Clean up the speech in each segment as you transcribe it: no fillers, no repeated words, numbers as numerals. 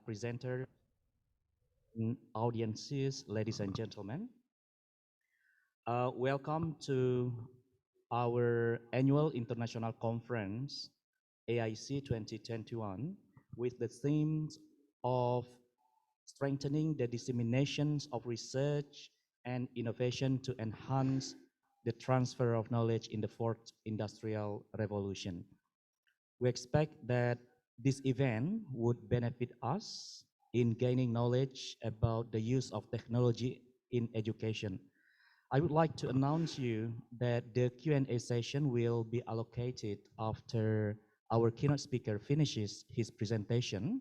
presenter, audiences, ladies and gentlemen. Welcome to our annual international conference, AIC 2021, with the themes of strengthening the disseminations of research and innovation to enhance the transfer of knowledge in the fourth industrial revolution. We expect that this event would benefit us in gaining knowledge about the use of technology in education. I would like to announce you that the Q&A session will be allocated after our keynote speaker finishes his presentation.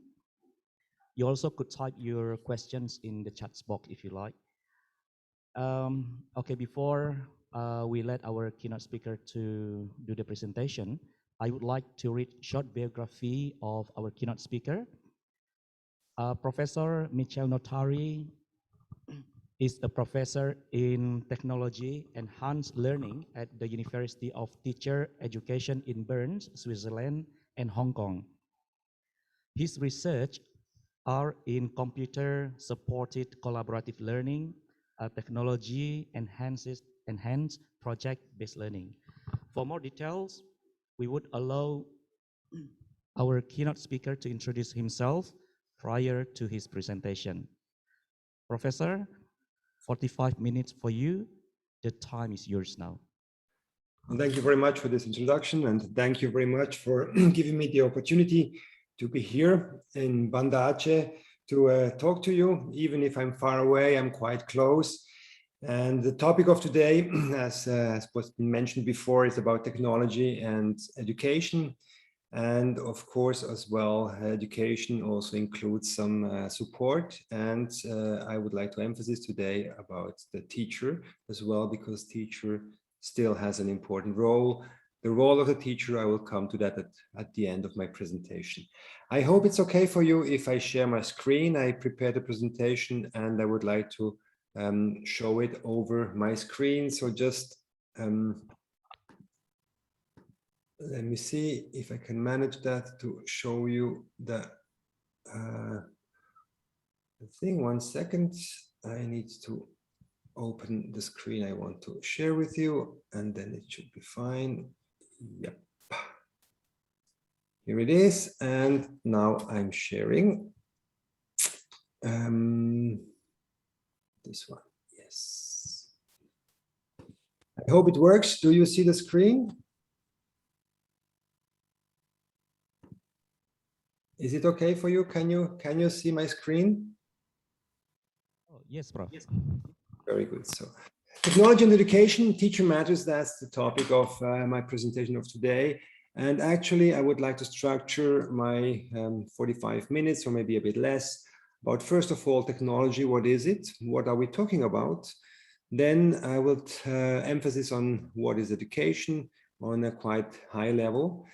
You also could type your questions in the chat box if you like. Okay, before we let our keynote speaker to do the presentation, I would like to read short biography of our keynote speaker. Professor Michele Notari is a professor in technology enhanced learning at the University of Teacher Education in Bern, Switzerland, and Hong Kong. His research are in computer-supported collaborative learning, technology enhanced project-based learning. For more details, we would allow our keynote speaker to introduce himself prior to his presentation. Professor, 45 minutes for you. The time is yours now. Well, thank you very much for this introduction, and thank you very much for giving me the opportunity to be here in Banda Aceh to talk to you. Even if I'm far away, I'm quite close. And the topic of today, as was mentioned before, is about technology and education. And of course, as well, education also includes some support. And I would like to emphasize today about the teacher as well, because teacher still has an important role. The role of the teacher, I will come to that at the end of my presentation. I hope it's okay for you if I share my screen. I prepared a presentation and I would like to show it over my screen. So just let me see if I can manage that to show you the thing. 1 second. I need to open the screen I want to share with you, and then it should be fine. Yep. Here it is. And now I'm sharing. This one. Yes. I hope it works. Do you see the screen? Is it okay for you? Can you see my screen? Oh, yes, Prof. Yes. Very good. So, technology and education, teacher matters. That's the topic of my presentation of today. And actually, I would like to structure my 45 minutes, or maybe a bit less, about first of all, technology. What is it? What are we talking about? Then I will emphasize on what is education on a quite high level.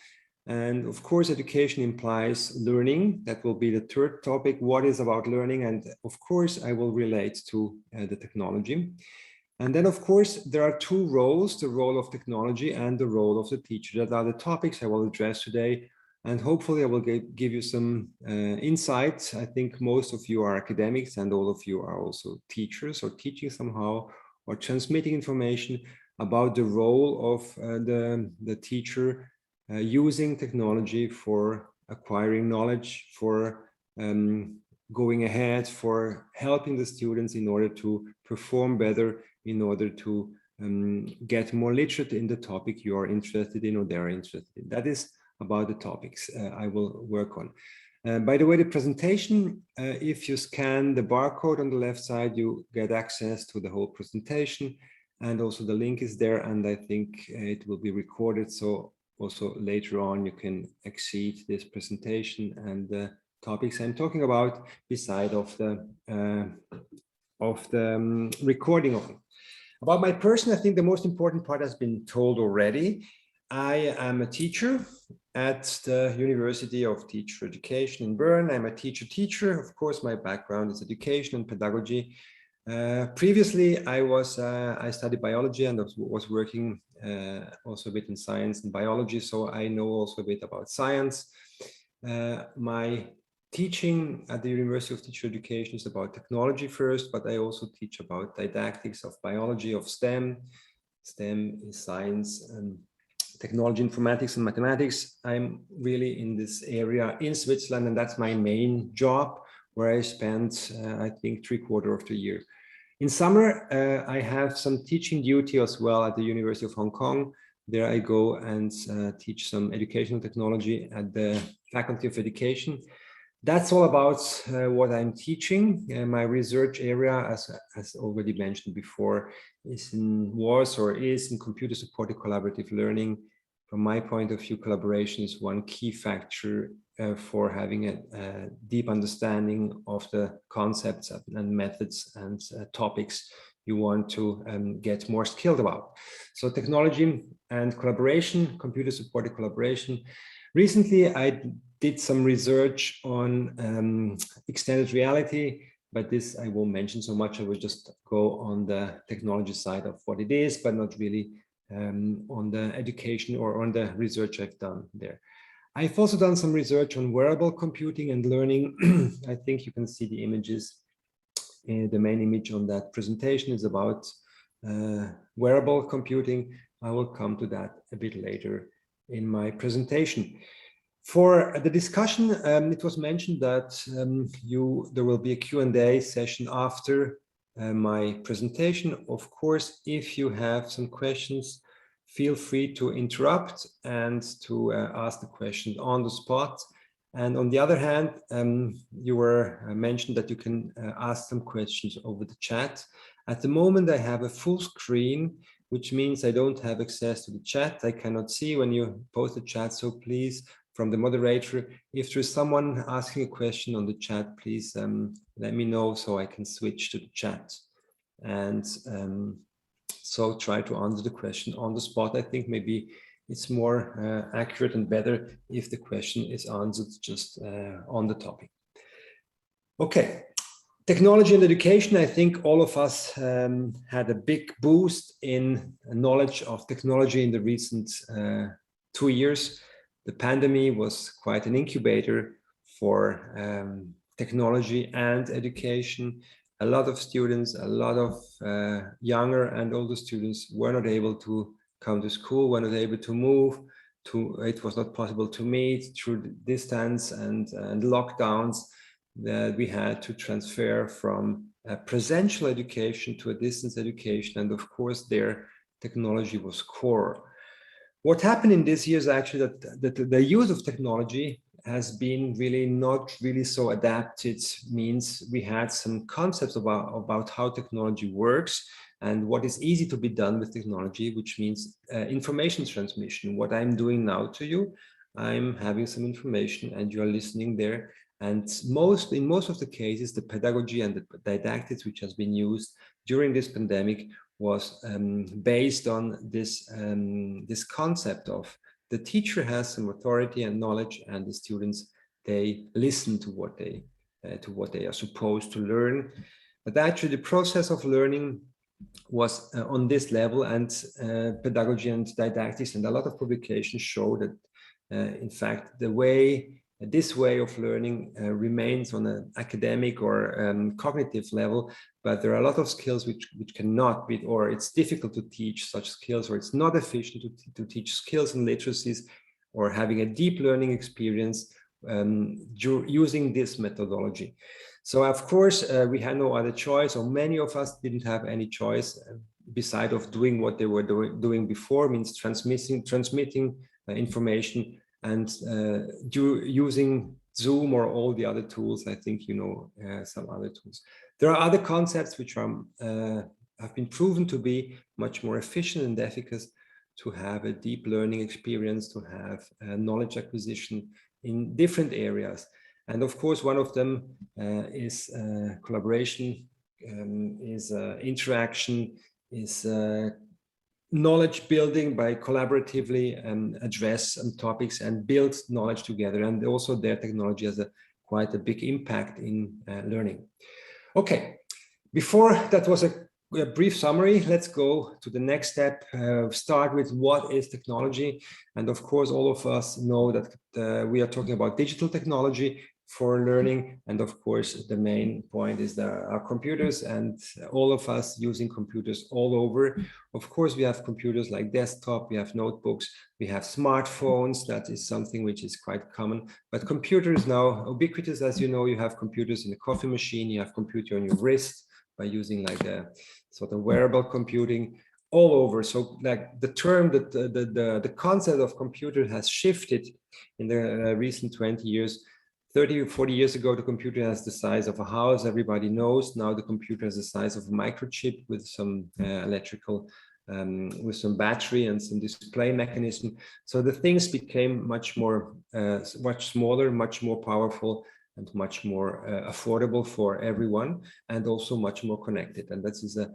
And of course, education implies learning. That will be the third topic. What is about learning? And of course, I will relate to the technology. And then, of course, there are two roles, the role of technology and the role of the teacher. That are the topics I will address today. And hopefully, I will give you some insights. I think most of you are academics and all of you are also teachers or teaching somehow or transmitting information about the role of the teacher using technology for acquiring knowledge, for going ahead, for helping the students in order to perform better, in order to get more literate in the topic you are interested in or they are interested in. That is about the topics I will work on. By the way, the presentation, if you scan the barcode on the left side, you get access to the whole presentation, and also the link is there, and I think it will be recorded. So also later on, you can exceed this presentation and the topics I'm talking about beside of the recording of it. About my person, I think the most important part has been told already. I am a teacher at the University of Teacher Education in Bern. I'm a teacher. Of course, my background is education and pedagogy. Previously, I studied biology and was working also a bit in science and biology, so I know also a bit about science. My Teaching at the University of Teacher Education is about technology first, but I also teach about didactics of biology, of STEM. STEM is science and technology, informatics, and mathematics. I'm really in this area in Switzerland, and that's my main job, where I spend, I think, 3/4 of the year. In summer, I have some teaching duty as well at the University of Hong Kong. There I go and teach some educational technology at the Faculty of Education. That's all about what I'm teaching. My research area, as already mentioned before, is in computer-supported collaborative learning. From my point of view, collaboration is one key factor for having a deep understanding of the concepts and methods and topics you want to get more skilled about. So technology and collaboration, computer-supported collaboration. Recently, I did some research on extended reality, but this I won't mention so much. I will just go on the technology side of what it is, but not really on the education or on the research I've done there. I've also done some research on wearable computing and learning. I think you can see the images. The main image on that presentation is about wearable computing. I will come to that a bit later in my presentation. For the discussion, it was mentioned that there will be a Q&A session after my presentation. Of course, if you have some questions, feel free to interrupt and to ask the question on the spot. And on the other hand, you were mentioned that you can ask some questions over the chat. At the moment, I have a full screen, which means I don't have access to the chat. I cannot see when you post the chat, so please, from the moderator, if there's someone asking a question on the chat, please let me know so I can switch to the chat. And so try to answer the question on the spot. I think maybe it's more accurate and better if the question is answered just on the topic. Okay, technology and education. I think all of us had a big boost in knowledge of technology in the recent 2 years. The pandemic was quite an incubator for technology and education. A lot of students, a lot of younger and older students were not able to come to school, were not able to move. It was not possible to meet through the distance and lockdowns. That we had to transfer from presential education to a distance education. And of course, their technology was core. What happened in this year is actually that the use of technology has been really not really so adapted. Means we had some concepts about how technology works and what is easy to be done with technology, which means information transmission. What I'm doing now to you, I'm having some information and you're listening there. And in most of the cases, the pedagogy and the didactics which has been used during this pandemic was based on this concept of the teacher has some authority and knowledge, and the students, they listen to what they are supposed to learn. But actually, the process of learning was on this level, and pedagogy and didactics and a lot of publications show that, in fact, this way of learning remains on an academic or cognitive level, but there are a lot of skills which cannot be, or it's difficult to teach such skills, or it's not efficient to teach skills and literacies, or having a deep learning experience using this methodology. So of course, we had no other choice, or many of us didn't have any choice beside of doing what they were doing before, means transmitting information and using Zoom or all the other tools. I think you know some other tools. There are other concepts which have been proven to be much more efficient and efficacious to have a deep learning experience, to have knowledge acquisition in different areas. And of course, one of them is collaboration, is interaction, is knowledge building by collaboratively address topics and build knowledge together. And also their technology has quite a big impact in learning. Okay, before that was a brief summary, let's go to the next step. Start with what is technology. And of course, all of us know that we are talking about digital technology. for learning. And of course, the main point is our computers, and all of us using computers all over. Of course, we have computers like desktop, we have notebooks, we have smartphones. That is something which is quite common. But computers now ubiquitous, as you know. You have computers in a coffee machine, you have computer on your wrist by using like a sort of wearable computing all over. So like the term, that the concept of computer has shifted in the recent 20 years. 30 or 40 years ago, the computer has the size of a house. Everybody knows. Now the computer has the size of a microchip with some electrical, with some battery and some display mechanism. So the things became much more, much smaller, much more powerful, and much more affordable for everyone, and also much more connected. And that is a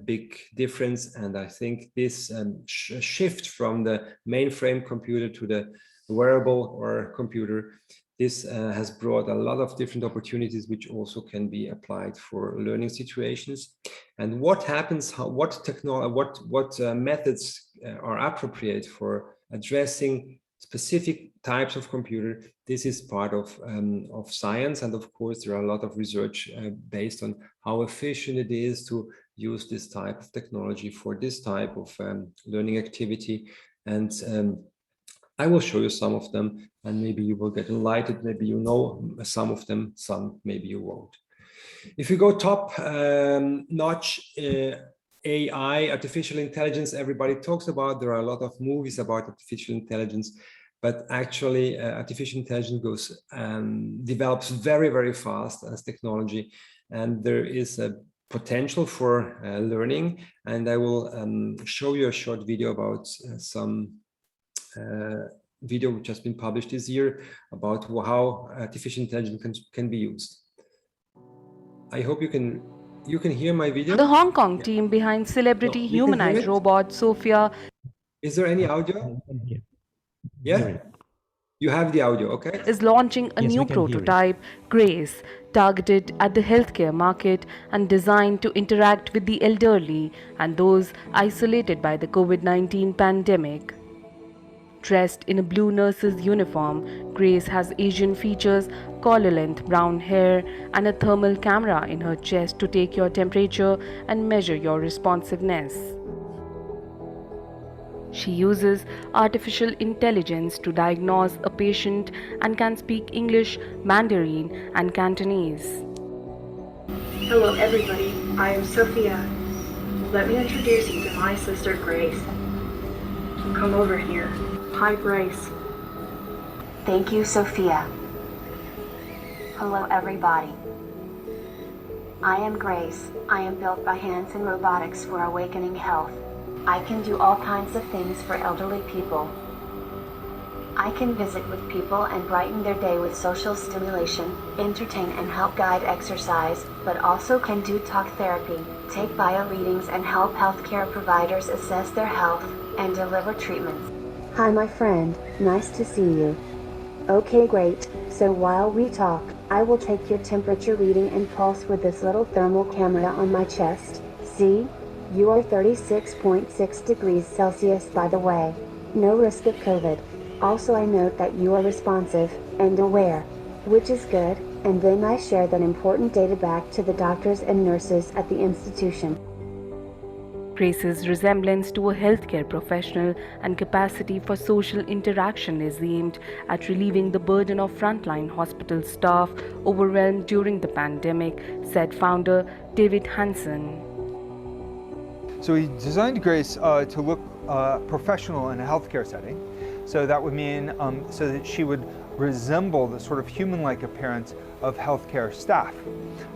big difference. And I think this shift from the mainframe computer to the wearable or computer, this has brought a lot of different opportunities, which also can be applied for learning situations. And what happens, what technology, what methods are appropriate for addressing specific types of computer? This is part of science. And of course, there are a lot of research based on how efficient it is to use this type of technology for this type of learning activity. And I will show you some of them, and maybe you will get enlightened. Maybe you know some of them, some maybe you won't. If you go top notch, AI, artificial intelligence, everybody talks about. There are a lot of movies about artificial intelligence, but actually artificial intelligence develops very, very fast as technology, and there is a potential for learning. And I will show you a short video about some video which has been published this year about how artificial intelligence can be used. I hope you can hear my video. The Hong Kong team behind celebrity humanoid robot Sophia. Is there any audio? Yeah? You have the audio, okay? Is launching a new prototype, Grace, targeted at the healthcare market and designed to interact with the elderly and those isolated by the COVID-19 pandemic. Dressed in a blue nurse's uniform, Grace has Asian features, collar-length brown hair, and a thermal camera in her chest to take your temperature and measure your responsiveness. She uses artificial intelligence to diagnose a patient and can speak English, Mandarin, and Cantonese. Hello everybody, I am Sophia. Let me introduce you to my sister Grace. Come over here. Hi Grace. Thank you, Sophia. Hello everybody. I am Grace. I am built by Hanson Robotics for Awakening Health. I can do all kinds of things for elderly people. I can visit with people and brighten their day with social stimulation, entertain and help guide exercise, but also can do talk therapy, take bio readings and help healthcare providers assess their health and deliver treatments. Hi my friend, nice to see you. Okay, great. So while we talk, I will take your temperature reading and pulse with this little thermal camera on my chest. See? You are 36.6 degrees Celsius by the way. No risk of COVID. Also I note that you are responsive and aware, which is good, and then I share that important data back to the doctors and nurses at the institution. Grace's resemblance to a healthcare professional and capacity for social interaction is aimed at relieving the burden of frontline hospital staff overwhelmed during the pandemic, said founder David Hansen. So we designed Grace to look professional in a healthcare setting. So that would mean so that she would resemble the sort of human-like appearance of healthcare staff.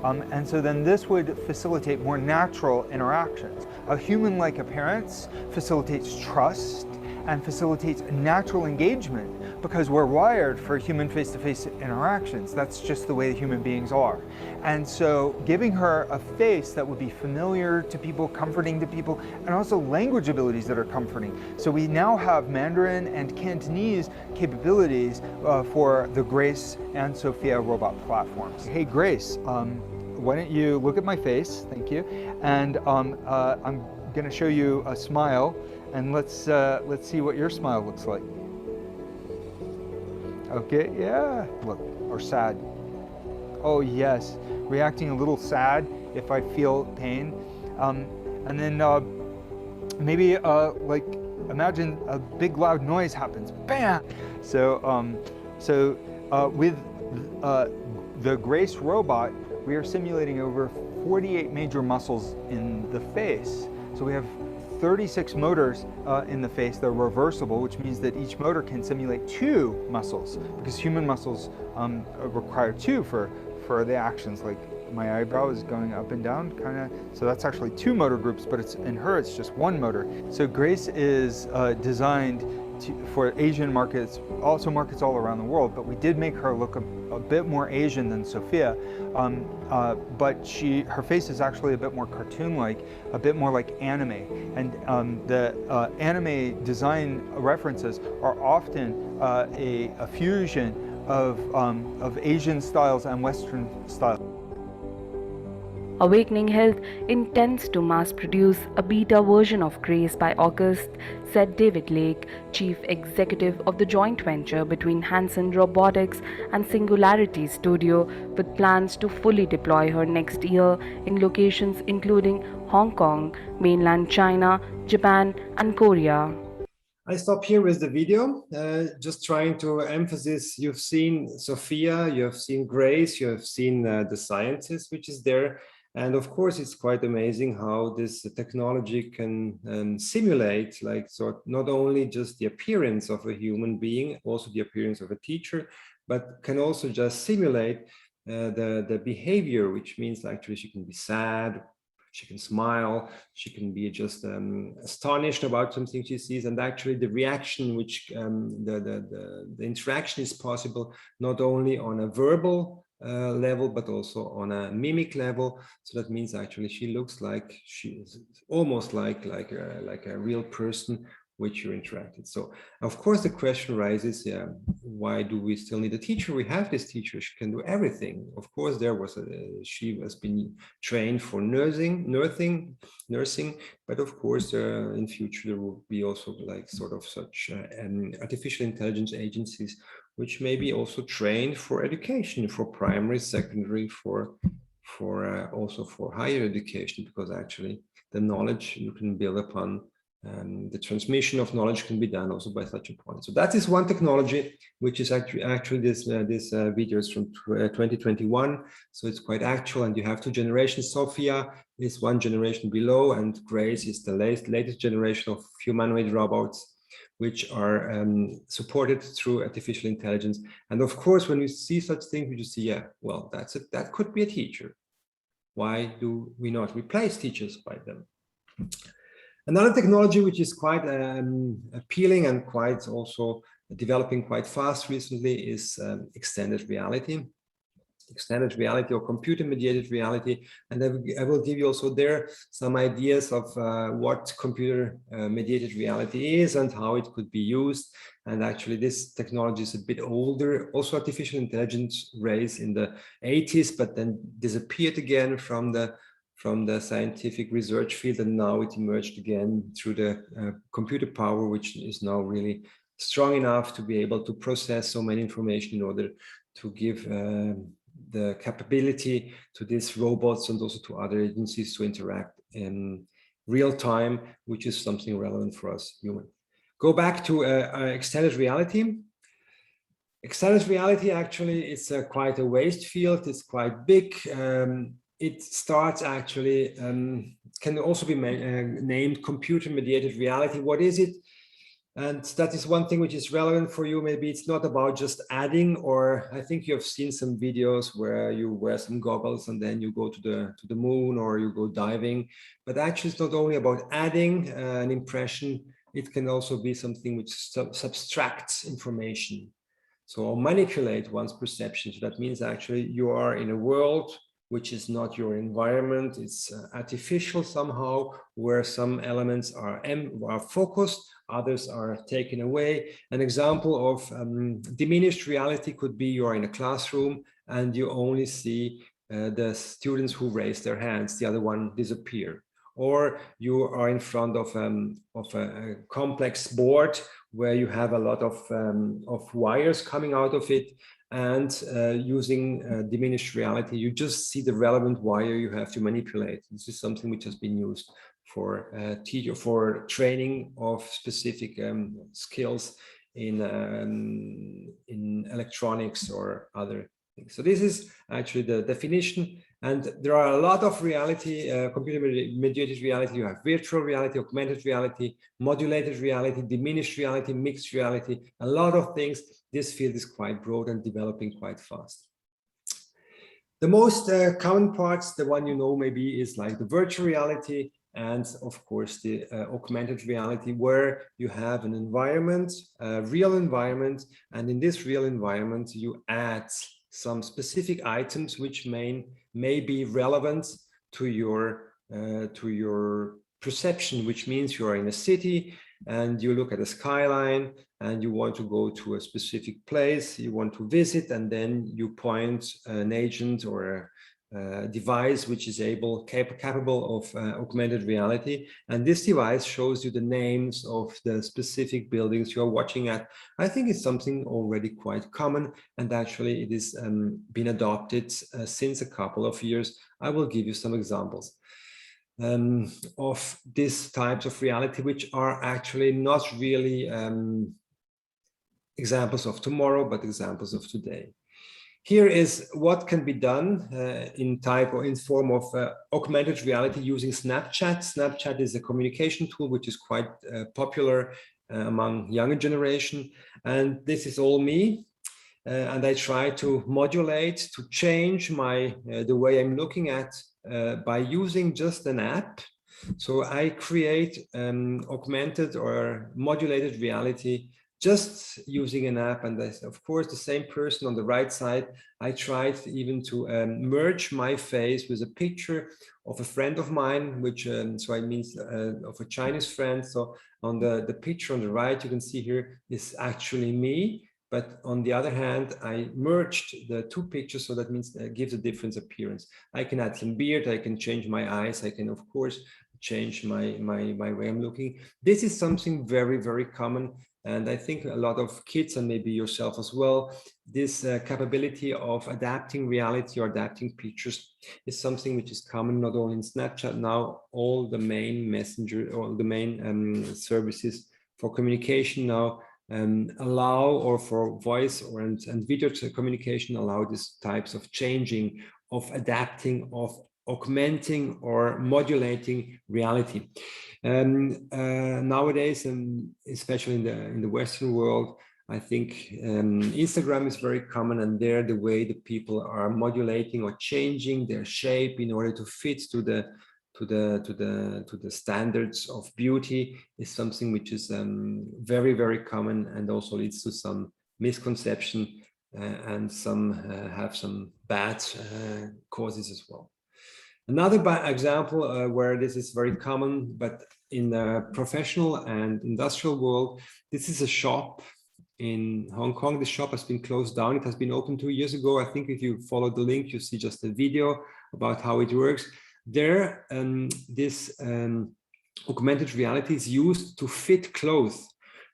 And so then this would facilitate more natural interactions. A human-like appearance facilitates trust and facilitates natural engagement because we're wired for human face-to-face interactions. That's just the way human beings are. And so giving her a face that would be familiar to people, comforting to people, and also language abilities that are comforting. So we now have Mandarin and Cantonese capabilities for the Grace and Sophia robot platforms. Hey Grace, why don't you look at my face, thank you, and I'm gonna show you a smile, and let's see what your smile looks like. Okay, yeah, look, or sad. oh yes, reacting a little sad if I feel pain. And then maybe like imagine a big loud noise happens, bam! With the Grace robot, we are simulating over 48 major muscles in the face. So we have 36 motors in the face. They're reversible, which means that each motor can simulate 2 muscles, because human muscles require 2 for the actions. Like my eyebrow is going up and down, kind of. So that's actually 2 motor groups, but it's in her, it's just 1 motor. So Grace is designed for Asian markets, also markets all around the world, but we did make her look a bit more Asian than Sophia, but her face is actually a bit more cartoon-like, a bit more like anime, and the anime design references are often a fusion of Asian styles and Western styles. Awakening Health intends to mass-produce a beta version of Grace by August, said David Lake, chief executive of the joint venture between Hanson Robotics and Singularity Studio, with plans to fully deploy her next year in locations including Hong Kong, mainland China, Japan, and Korea. I stop here with the video, just trying to emphasize, you've seen Sophia, you have seen Grace, you have seen the scientist which is there. And of course, it's quite amazing how this technology can simulate, like, so not only just the appearance of a human being, also the appearance of a teacher, but can also just simulate the behavior, which means actually she can be sad, she can smile, she can be just astonished about something she sees, and actually the reaction, which the interaction is possible not only on a verbal level, but also on a mimic level. So that means actually she looks like she's almost like a real person which you interacted. So of course the question rises, why do we still need a teacher? We have this teacher, she can do everything. Of course there was she has been trained for nursing, but of course in future there will be also like sort of such artificial intelligence agencies which may be also trained for education, for primary, secondary, for also for higher education, because actually the knowledge you can build upon, the transmission of knowledge can be done also by such a point. So that is one technology, which is actually this video is from 2021. So it's quite actual, and you have 2 generations. Sophia is 1 generation below, and Grace is the latest generation of humanoid robots, which are supported through artificial intelligence. And of course, when you see such things, you just see, yeah, well, that's it. That could be a teacher. Why do we not replace teachers by them? Another technology which is quite appealing and quite also developing quite fast recently is extended reality. Extended reality or computer-mediated reality, and I will give you also there some ideas of what computer-mediated reality is and how it could be used. And actually this technology is a bit older, also artificial intelligence raised in the 80s, but then disappeared again from the scientific research field, and now it emerged again through the computer power, which is now really strong enough to be able to process so many information in order to give the capability to these robots and also to other agencies to interact in real time, which is something relevant for us human. Go back to extended reality. Extended reality actually is quite a vast field. It's quite big. It starts actually, can also be named computer-mediated reality. What is it? And that is one thing which is relevant for you. Maybe it's not about just adding, or I think you have seen some videos where you wear some goggles and then you go to the moon or you go diving. But actually it's not only about adding an impression, it can also be something which subtracts information. So manipulate one's perception. So that means actually you are in a world which is not your environment. It's artificial somehow, where some elements are focused, others are taken away. An example of diminished reality could be you are in a classroom and you only see the students who raise their hands, the other one disappear. Or you are in front of a complex board where you have a lot of wires coming out of it, and using diminished reality, you just see the relevant wire you have to manipulate. This is something which has been used for for training of specific skills in electronics or other things. So this is actually the definition. And there are a lot of reality, computer-mediated reality. You have virtual reality, augmented reality, modulated reality, diminished reality, mixed reality, a lot of things. This field is quite broad and developing quite fast. The most common parts, the one you know maybe, is like the virtual reality and of course the augmented reality, where you have an environment, a real environment, and in this real environment you add some specific items which may be relevant to your perception, which means you are in a city and you look at a skyline and you want to go to a specific place you want to visit, and then you point an agent or a device which is capable of augmented reality, and this device shows you the names of the specific buildings you are watching at. I think it's something already quite common, and actually it is been adopted since a couple of years. I will give you some examples of these types of reality, which are actually not really examples of tomorrow, but examples of today. Here is what can be done in form of augmented reality using Snapchat. Snapchat is a communication tool which is quite popular among younger generation, and this is all me. And I try to modulate, to change the way I'm looking at by using just an app. So I create augmented or modulated reality just using an app, and of course the same person on the right side. I tried even to merge my face with a picture of a friend of mine, which so I mean of a Chinese friend. So on the picture on the right, you can see here is actually me. But on the other hand, I merged the two pictures, so that means it gives a different appearance. I can add some beard, I can change my eyes, I can of course change my way I'm looking. This is something very, very common. And I think a lot of kids, and maybe yourself as well, this capability of adapting reality or adapting pictures is something which is common not only in Snapchat. Now all the main messenger or the main services for communication now allow, or for voice and video communication, allow these types of changing, of adapting, of augmenting or modulating reality. Nowadays, and especially in the Western world, I think Instagram is very common, and there the way the people are modulating or changing their shape in order to fit to the standards of beauty is something which is very, very common, and also leads to some misconception and some have some bad causes as well. Another example where this is very common, but in the professional and industrial world, this is a shop in Hong Kong. The shop has been closed down. It has been opened 2 years ago. I think if you follow the link, you see just a video about how it works. There, this augmented reality is used to fit clothes,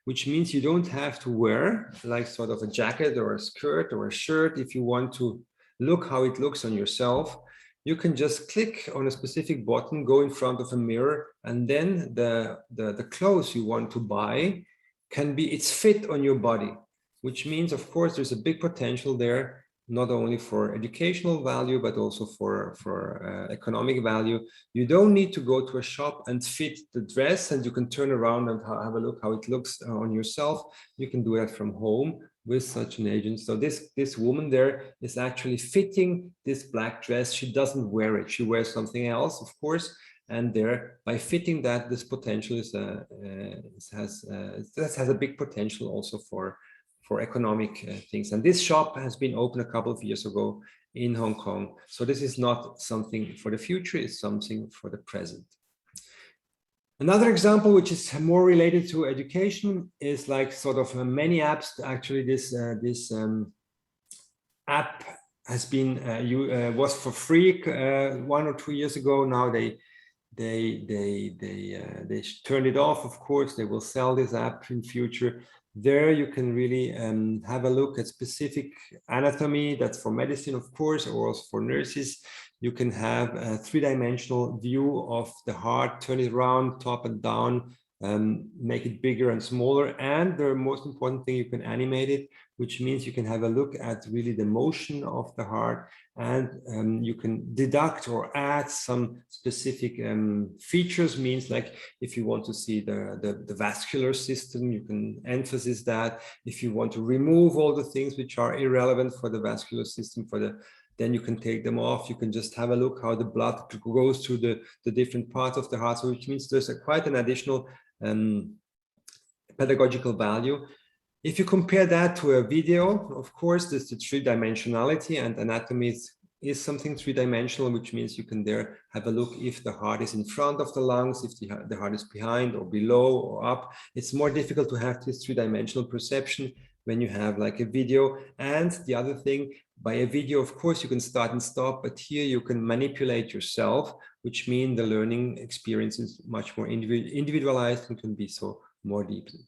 which means you don't have to wear like sort of a jacket or a skirt or a shirt. If you want to look how it looks on yourself, you can just click on a specific button, go in front of a mirror, and then the clothes you want to buy it's fit on your body, which means, of course, there's a big potential there, not only for educational value, but also for economic value. You don't need to go to a shop and fit the dress, and you can turn around and have a look how it looks on yourself. You can do that from home with such an agent. So this woman there is actually fitting this black dress. She doesn't wear it. She wears something else, of course. And there, by fitting that, this potential has a big potential also for economic things. And this shop has been opened a couple of years ago in Hong Kong. So this is not something for the future, it's something for the present. Another example, which is more related to education, is like sort of many apps. Actually, this app has been was for free 1 or 2 years ago. Now they turned it off. Of course, they will sell this app in future. There you can really have a look at specific anatomy. That's for medicine, of course, or also for nurses. You can have a three-dimensional view of the heart, turn it around, top and down, make it bigger and smaller. And the most important thing, you can animate it, which means you can have a look at really the motion of the heart, and you can deduct or add some specific features. Means like if you want to see the vascular system, you can emphasize that. If you want to remove all the things which are irrelevant for the vascular system, then you can take them off. You can just have a look how the blood goes through the different parts of the heart. So which means there's quite an additional pedagogical value. If you compare that to a video, of course, there's the three-dimensionality, and anatomy is something three-dimensional, which means you can there have a look if the heart is in front of the lungs, if the heart is behind or below or up. It's more difficult to have this three-dimensional perception when you have like a video. And the other thing, by a video, of course, you can start and stop, but here you can manipulate yourself, which means the learning experience is much more individualized and can be so more deeply.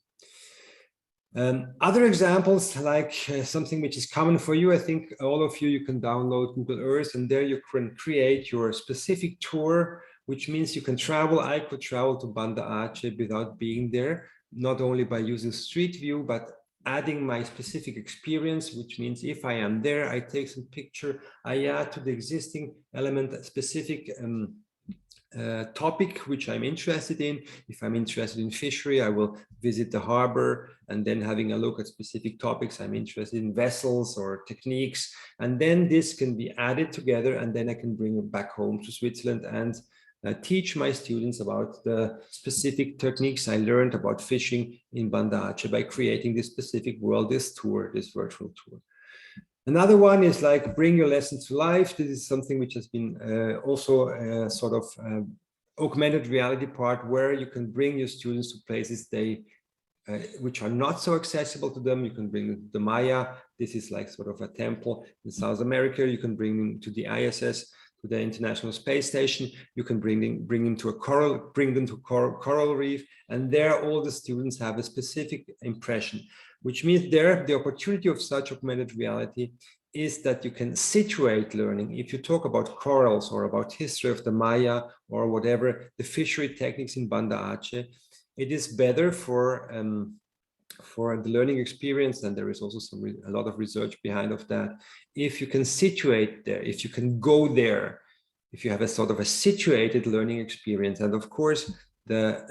Other examples, like something which is common for you, I think all of you, you can download Google Earth, and there you can create your specific tour, which means you can travel. I could travel to Banda Aceh without being there, not only by using Street View, but adding my specific experience, which means if I am there, I take some picture, I add to the existing element a specific topic which I'm interested in. If I'm interested in fishery, I will visit the harbor, and then having a look at specific topics. I'm interested in vessels or techniques, and then this can be added together, and then I can bring it back home to Switzerland and teach my students about the specific techniques I learned about fishing in Banda Aceh by creating this specific world, this tour, this virtual tour. Another one is like bring your lesson to life. This is something which has been also a sort of augmented reality part, where you can bring your students to places which are not so accessible to them. You can bring them to the Maya. This is like sort of a temple in South America. You can bring them to the ISS, to the International Space Station. You can bring them to coral reef, and there all the students have a specific impression, which means there the opportunity of such augmented reality is that you can situate learning. If you talk about corals or about history of the Maya or whatever, the fishery techniques in Banda Aceh, it is better for the learning experience, and there is also a lot of research behind of that. If you can situate there, if you can go there, if you have a sort of a situated learning experience, and of course, the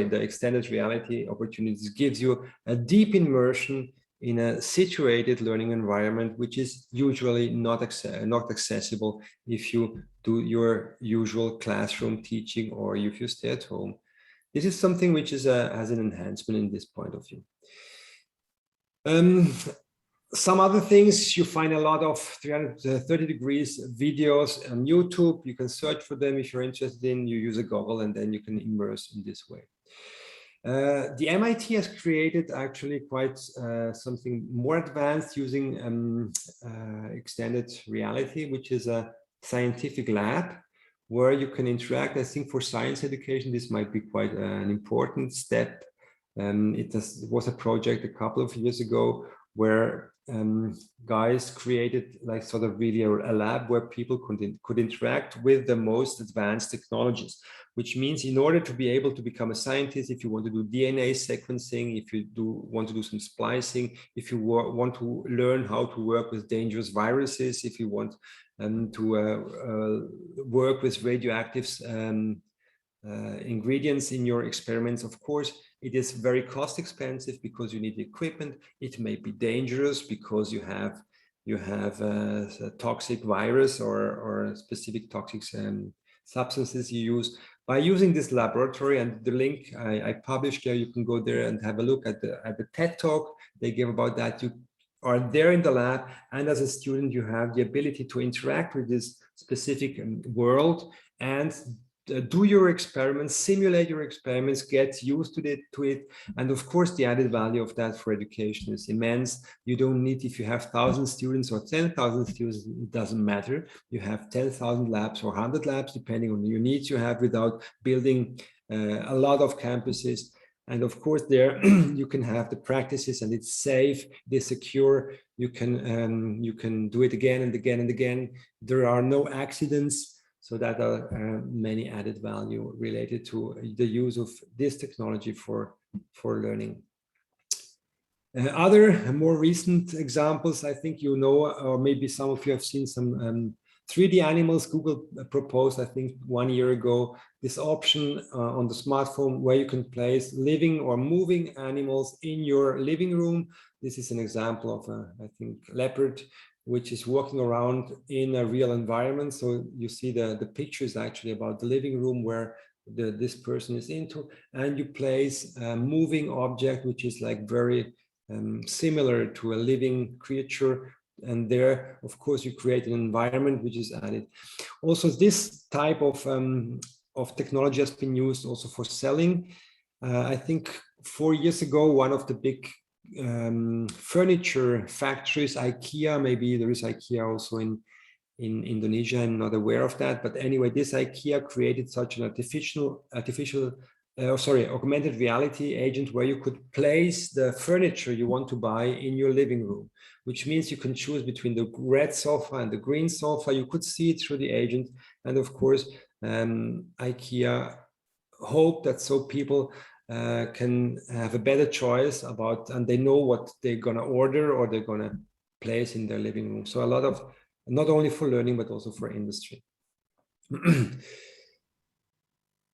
the extended reality opportunities gives you a deep immersion in a situated learning environment, which is usually not accessible if you do your usual classroom teaching or if you stay at home. This is something which is has an enhancement in this point of view. Some other things, you find a lot of 330 degrees videos on YouTube. You can search for them if you're interested in. You use a goggle and then you can immerse in this way. The MIT has created actually quite something more advanced using extended reality, which is a scientific lab where you can interact. I think for science education, this might be quite an important step. It was a project a couple of years ago where guys created like sort of really a lab where people could interact with the most advanced technologies, which means in order to be able to become a scientist, if you want to do DNA sequencing, if you want to do some splicing, if you want to learn how to work with dangerous viruses, if you want to work with radioactive ingredients in your experiments, of course, it is very cost expensive because you need equipment. It may be dangerous because you have a toxic virus or specific toxic substances you use. By using this laboratory, and the link I published there, you can go there and have a look at the TED talk they gave about that. You are there in the lab, and as a student, you have the ability to interact with this specific world and do your experiments, simulate your experiments, get used to it. And of course, the added value of that for education is immense. You don't need, if you have 1,000 students or 10,000 students, it doesn't matter. You have 10,000 labs or 100 labs, depending on your needs you have, without building a lot of campuses. And of course, there you can have the practices, and it's safe, it is secure. You can do it again and again and again. There are no accidents. So that are many added value related to the use of this technology for learning. Other more recent examples, I think you know, or maybe some of you have seen some 3D animals. Google proposed, I think 1 year ago, this option on the smartphone where you can place living or moving animals in your living room. This is an example of I think, leopard, which is walking around in a real environment. So you see the picture is actually about the living room where this person is into, and you place a moving object, which is like very similar to a living creature. And there, of course, you create an environment which is added. Also, this type of technology has been used also for selling. I think 4 years ago, one of the big furniture factories, IKEA, maybe there is IKEA also in Indonesia, I'm not aware of that, but anyway, this IKEA created such an augmented reality agent where you could place the furniture you want to buy in your living room, which means you can choose between the red sofa and the green sofa. You could see it through the agent. And of course, IKEA hope that so people can have a better choice about, and they know what they're gonna order or they're gonna place in their living room. So a lot of, not only for learning, but also for industry.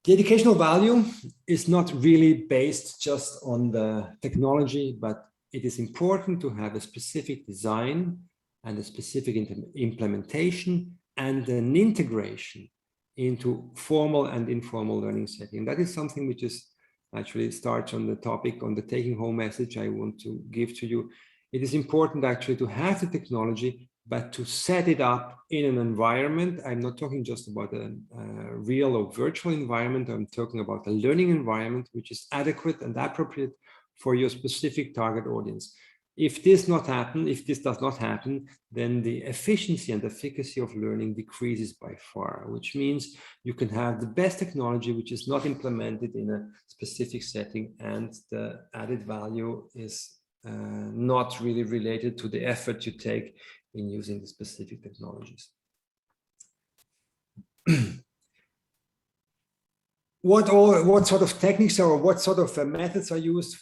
The educational value is not really based just on the technology, but it is important to have a specific design and a specific implementation and an integration into formal and informal learning setting. That is something which is actually starts on the topic, on the taking home message I want to give to you. It is important actually to have the technology, but to set it up in an environment. I'm not talking just about a real or virtual environment. I'm talking about a learning environment which is adequate and appropriate for your specific target audience. If this does not happen, then the efficiency and efficacy of learning decreases by far, which means you can have the best technology which is not implemented in a specific setting, and the added value is not really related to the effort you take in using the specific technologies. What sort of techniques or what sort of methods are used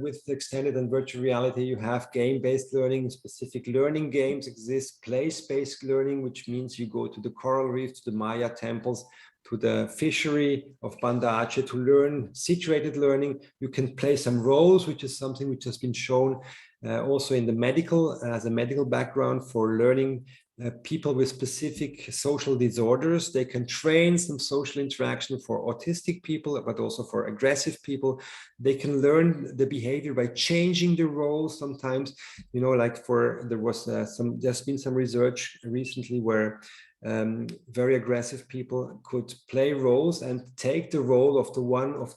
with extended and virtual reality? You have game-based learning, specific learning games exist, place-based learning, which means you go to the coral reef, to the Maya temples, to the fishery of Banda Aceh to learn. Situated learning, you can play some roles, which is something which has been shown also in the medical, as a medical background for learning people with specific social disorders. They can train some social interaction for autistic people, but also for aggressive people. They can learn the behavior by changing the roles sometimes, you know, like there's been some research recently where very aggressive people could play roles and take the role of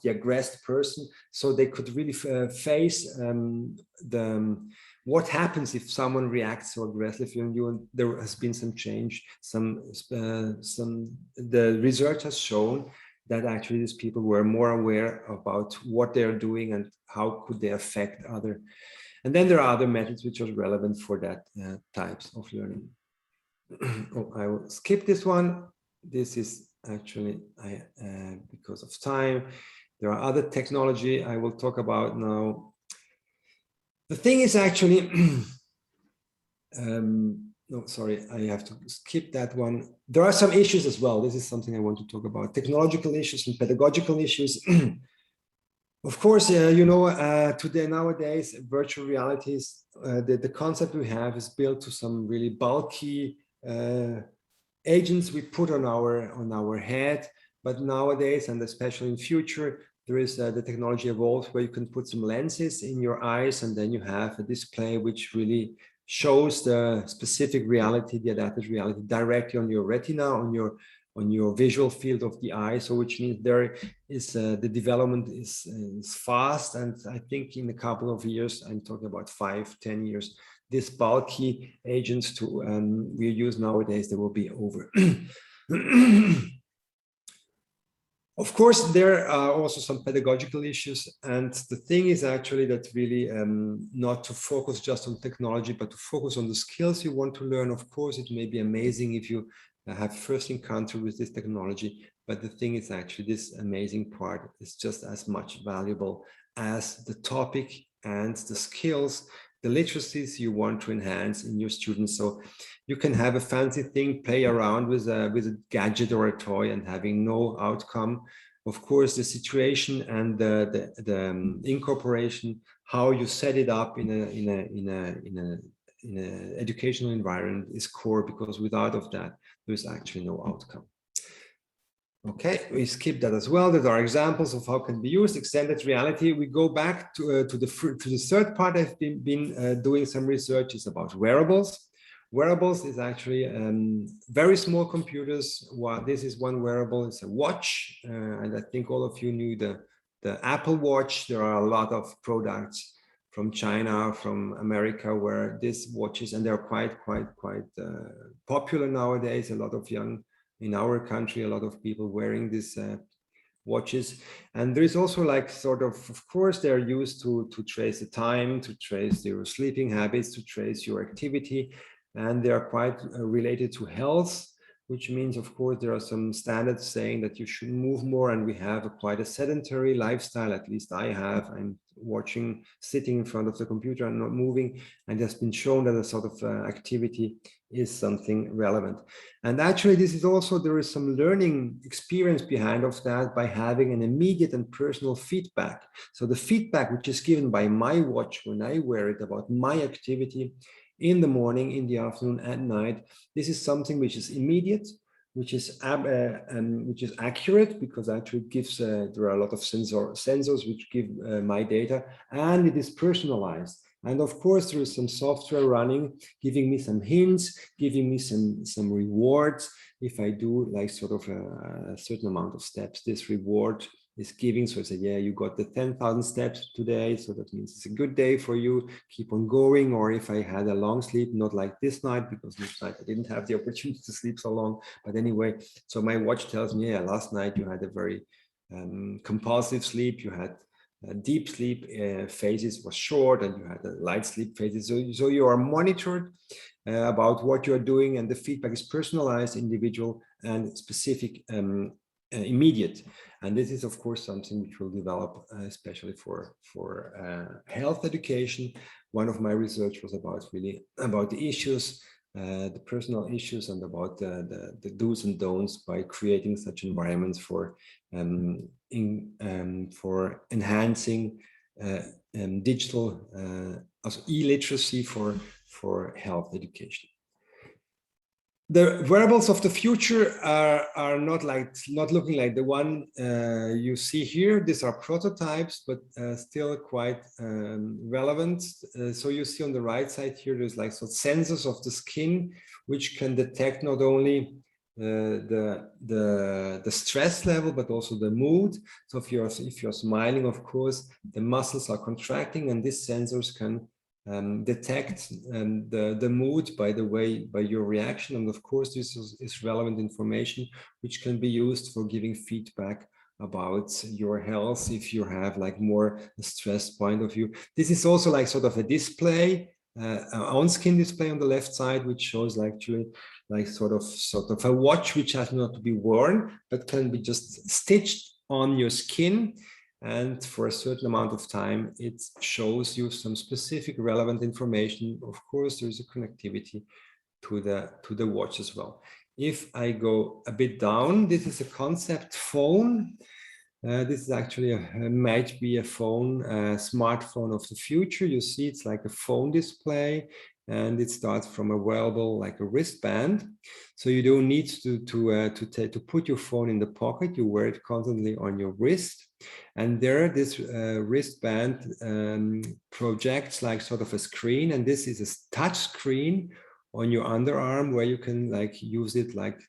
the aggressed person, so they could really face what happens if someone reacts so aggressively on you. And there has been some change. The research has shown that actually these people were more aware about what they're doing and how could they affect other. And then there are other methods which are relevant for that types of learning. Oh, I will skip this one. This is actually because of time. There are other technology I will talk about now. The thing is actually, no, sorry, I have to skip that one. There are some issues as well. This is something I want to talk about. Technological issues and pedagogical issues. Of course, you know, today, nowadays, virtual realities, the concept we have is built to some really bulky agents we put on our head. But nowadays, and especially in future, there is the technology evolved where you can put some lenses in your eyes, and then you have a display which really shows the specific reality, the adapted reality, directly on your retina, on your visual field of the eye. So which means there is the development is fast, and I think in a couple of years, I'm talking about 5-10 years, this bulky agents we use nowadays, they will be over. Of course, there are also some pedagogical issues. And the thing is actually that really not to focus just on technology, but to focus on the skills you want to learn. Of course, it may be amazing if you have first encounter with this technology, but the thing is actually this amazing part is just as much valuable as the topic and the skills, the literacies you want to enhance in your students. So you can have a fancy thing, play around with a gadget or a toy and having no outcome. Of course, the situation and the incorporation, how you set it up in an educational environment is core, because without of that, there's actually no outcome. Okay, we skip that as well. There are examples of how it can be used. Extended reality. We go back to the third part. I've been doing some research. Is about wearables. Wearables is actually very small computers. This is one wearable. It's a watch, and I think all of you knew the Apple Watch. There are a lot of products from China, from America, where this watches, and they're quite popular nowadays. A lot of young. In our country, a lot of people wearing these watches. And there is also like sort of course, they're used to trace the time, to trace your sleeping habits, to trace your activity. And they are quite related to health, which means, of course, there are some standards saying that you should move more. And we have quite a sedentary lifestyle, at least I have. I'm watching, sitting in front of the computer and not moving. And it has been shown that a sort of activity is something relevant. And actually, this is also, there is some learning experience behind of that by having an immediate and personal feedback. So the feedback which is given by my watch when I wear it about my activity in the morning, in the afternoon, at night, this is something which is immediate, which is accurate, because actually it gives, there are a lot of sensors which give my data, and it is personalized. And of course, there is some software running, giving me some hints, giving me some rewards. If I do like sort of a certain amount of steps, this reward is giving. So I say, yeah, you got the 10,000 steps today. So that means it's a good day for you. Keep on going. Or if I had a long sleep, not like this night, because this night I didn't have the opportunity to sleep so long. But anyway, so my watch tells me, yeah, last night you had a very compulsive sleep. You had deep sleep phases was short, and you had a light sleep phases. So you are monitored about what you're doing, and the feedback is personalized, individual, and specific, immediate. And this is, of course, something which will develop, especially for health education. One of my research was about the issues, the personal issues, and about the do's and don'ts by creating such environments for enhancing digital e-literacy for health education. The wearables of the future are not looking like the one you see here. These are prototypes, but still quite relevant. So you see on the right side here, there's like some sensors of the skin, which can detect not only the stress level, but also the mood. So if you're smiling, of course, the muscles are contracting, and these sensors can detect the mood by your reaction. And of course, this is relevant information which can be used for giving feedback about your health if you have like more a stress point of view. This is also like sort of a display, on-skin display on the left side, which shows actually like sort of a watch which has not to be worn, but can be just stitched on your skin. And for a certain amount of time, it shows you some specific relevant information. Of course, there's a connectivity to the watch as well. If I go a bit down, this is a concept phone. This is actually might be a phone, smartphone of the future. You see, it's like a phone display, and it starts from a wearable, like a wristband. So you don't need to put your phone in the pocket. You wear it constantly on your wrist. And there, this wristband projects like sort of a screen, and this is a touch screen on your underarm where you can like use it like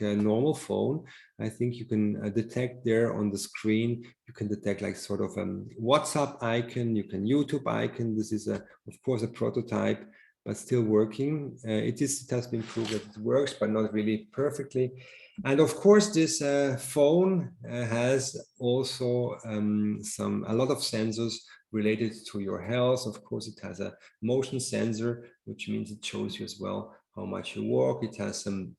a normal phone. I think you can detect there on the screen, you can detect like sort of a WhatsApp icon, you can YouTube icon. This is of course a prototype, but still working. It has been proved that it works, but not really perfectly. And of course, this phone has also a lot of sensors related to your health. Of course, it has a motion sensor, which means it shows you as well how much you walk. It has some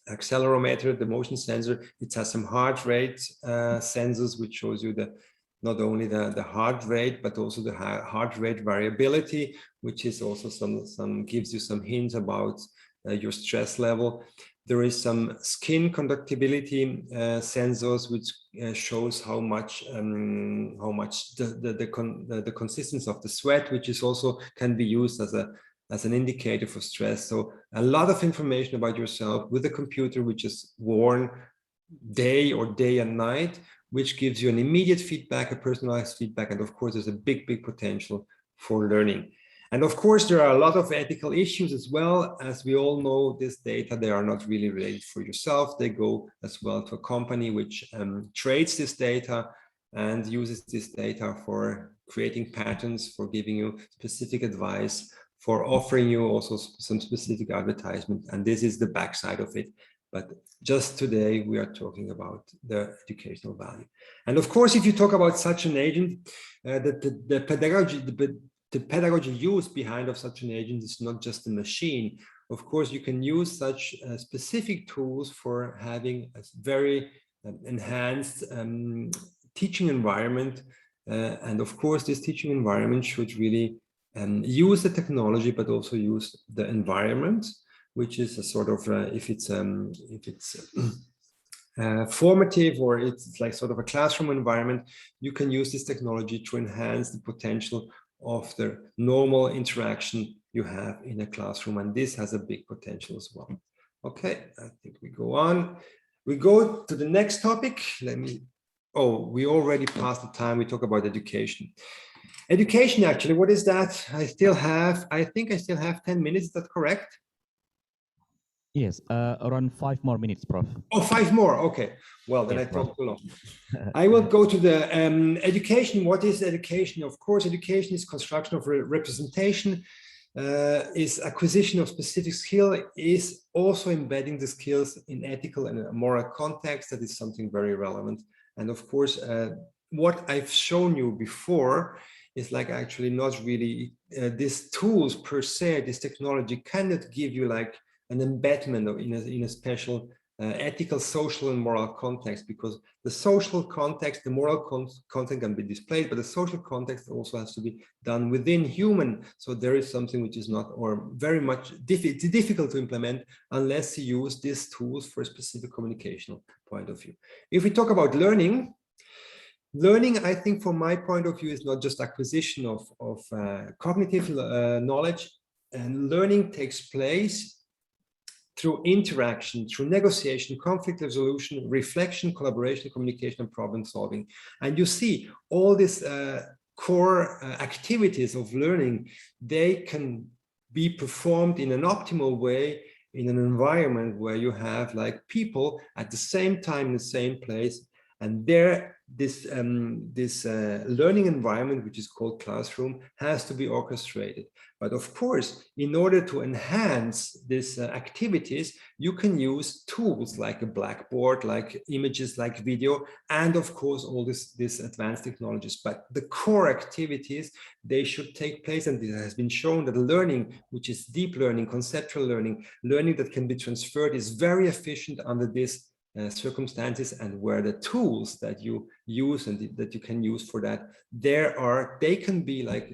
accelerometer, the motion sensor. It has some heart rate sensors, which shows you not only the heart rate, but also the heart rate variability, which is also gives you some hints about your stress level. There is some skin conductivity sensors, which shows how much the consistency of the sweat, which is also can be used as an indicator for stress. So a lot of information about yourself with a computer, which is worn day and night, which gives you an immediate feedback, a personalized feedback. And of course, there's a big potential for learning. And of course, there are a lot of ethical issues as well. As we all know, this data, they are not really related for yourself. They go as well to a company which trades this data and uses this data for creating patterns, for giving you specific advice, for offering you also some specific advertisement. And this is the backside of it. But just today, we are talking about the educational value. And of course, if you talk about such an agent, the pedagogy used behind of such an agent is not just a machine. Of course, you can use such specific tools for having a very enhanced teaching environment. And of course, this teaching environment should really use the technology, but also use the environment, which is a sort of, if it's formative, or it's like sort of a classroom environment, you can use this technology to enhance the potential of the normal interaction you have in a classroom. And this has a big potential as well. Okay, I think we go on. We go to the next topic. We already passed the time. We talk about education. Education, actually, what is that? I think I still have 10 minutes. Is that correct? Yes, around 5 more minutes, Prof. Oh, 5 more. Okay. Well, then yes, I talked too long. I will go to the education. What is education? Of course, education is construction of representation, is acquisition of specific skill, is also embedding the skills in ethical and moral context. That is something very relevant. And of course, what I've shown you before is like actually not really these tools per se, this technology cannot give you like an embedment of in a special ethical, social, and moral context, because the social context, the moral content can be displayed, but the social context also has to be done within human. So there is something which is not, or very much difficult to implement unless you use these tools for a specific communicational point of view. If we talk about learning, I think from my point of view is not just acquisition of cognitive knowledge, and learning takes place through interaction, through negotiation, conflict resolution, reflection, collaboration, communication, and problem solving. And you see all these core activities of learning, they can be performed in an optimal way in an environment where you have like people at the same time in the same place. And this learning environment, which is called classroom, has to be orchestrated. But of course, in order to enhance these activities, you can use tools like a blackboard, like images, like video, and of course, all these advanced technologies. But the core activities, they should take place. And it has been shown that learning, which is deep learning, conceptual learning, learning that can be transferred, is very efficient under this circumstances, and where the tools that you use and that you can use for that, they can be like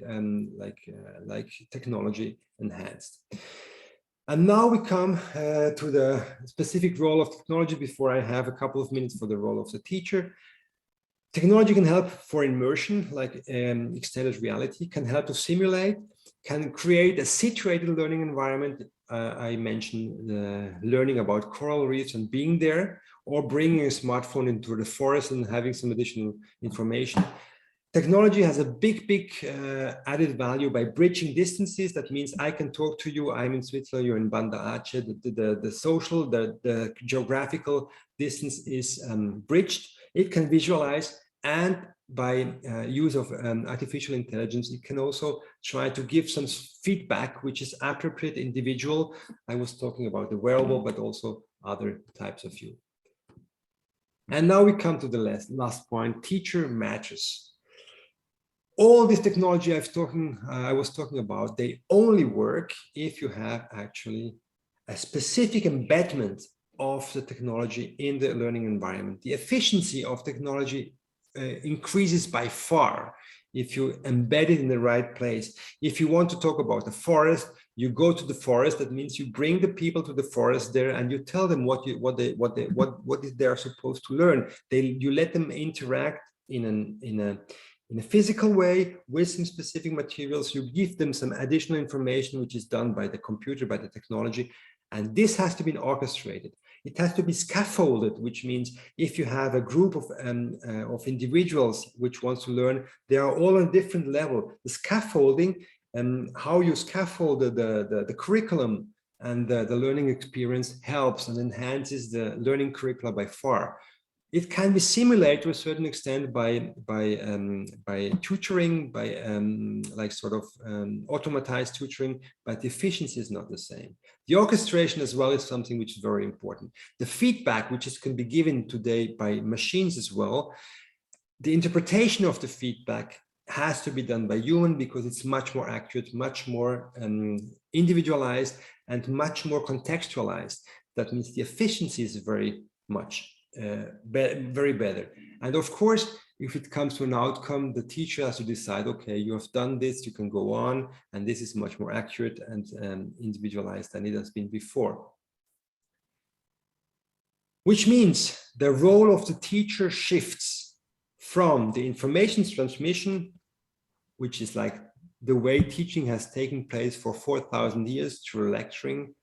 technology enhanced. And now we come to the specific role of technology before I have a couple of minutes for the role of the teacher. Technology can help for immersion, like extended reality, can help to simulate, can create a situated learning environment. I mentioned learning about coral reefs and being there, or bringing a smartphone into the forest and having some additional information. Technology has a big added value by bridging distances. That means I can talk to you, I'm in Switzerland, you're in Banda Aceh. The social, the geographical distance is bridged. It can visualize, and by use of artificial intelligence, it can also try to give some feedback which is appropriate, individual. I was talking about the wearable, but also other types of view. And now we come to the last point, teacher matters. All this technology I was talking about, they only work if you have actually a specific embedment of the technology in the learning environment. The efficiency of technology increases by far if you embed it in the right place. If you want to talk about the forest, you go to the forest. That means you bring the people to the forest there and you tell them what they're supposed to learn. You let them interact in a physical way with some specific materials. You give them some additional information which is done by the computer, by the technology, and this has to be orchestrated. It has to be scaffolded, which means if you have a group of individuals which wants to learn, they are all on a different level. The scaffolding and how you scaffold the curriculum and the learning experience helps and enhances the learning curricula by far. It can be simulated to a certain extent by tutoring, by like sort of automatized tutoring, but the efficiency is not the same. The orchestration as well is something which is very important. The feedback, which can be given today by machines as well, the interpretation of the feedback has to be done by human because it's much more accurate, much more individualized, and much more contextualized. That means the efficiency is very much very better. And of course, if it comes to an outcome, the teacher has to decide, okay, you have done this, you can go on, and this is much more accurate and individualized than it has been before. Which means the role of the teacher shifts from the information transmission, which is like the way teaching has taken place for 4,000 years through lecturing.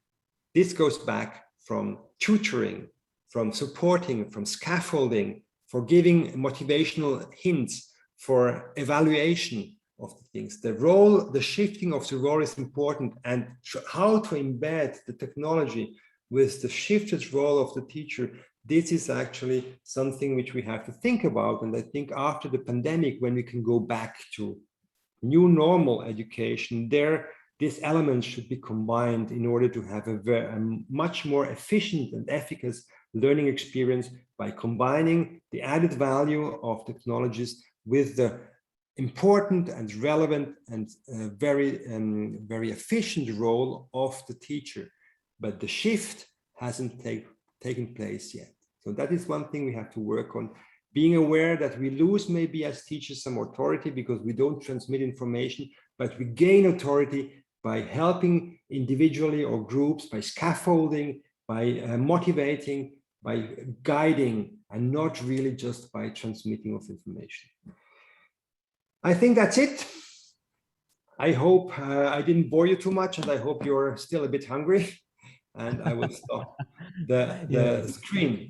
This goes back from tutoring, from supporting, from scaffolding, for giving motivational hints, for evaluation of the things. The shifting of the role is important, and how to embed the technology with the shifted role of the teacher, this is actually something which we have to think about. And I think after the pandemic, when we can go back to new normal education, these elements should be combined in order to have a much more efficient and efficacious learning experience by combining the added value of technologies with the important and relevant and very efficient role of the teacher. But the shift hasn't taken place yet. So that is one thing we have to work on, being aware that we lose maybe as teachers some authority because we don't transmit information, but we gain authority by helping individually or groups, by scaffolding, by motivating, by guiding, and not really just by transmitting of information. I think that's it. I hope I didn't bore you too much, and I hope you're still a bit hungry. And I will stop the screen.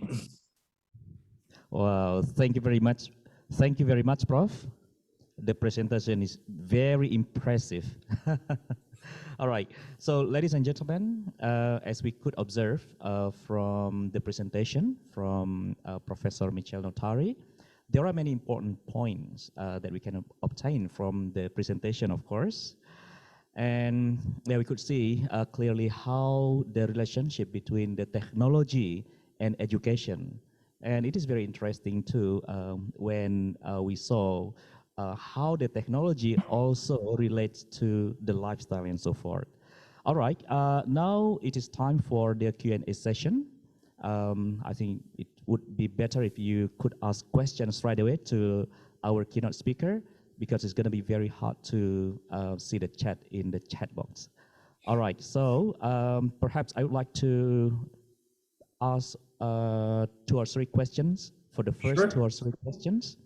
Wow, thank you very much. Thank you very much, Prof. The presentation is very impressive. All right, so ladies and gentlemen, as we could observe from the presentation from Professor Michele Notari, there are many important points that we can obtain from the presentation, of course. And there we could see clearly how the relationship between the technology and education. And it is very interesting too when we saw how the technology also relates to the lifestyle and so forth. All right, now it is time for the Q&A session. I think it would be better if you could ask questions right away to our keynote speaker, because it's going to be very hard to see the chat in the chat box. All right, so perhaps I would like to ask 2 or 3 questions for the first 2 or 3 questions.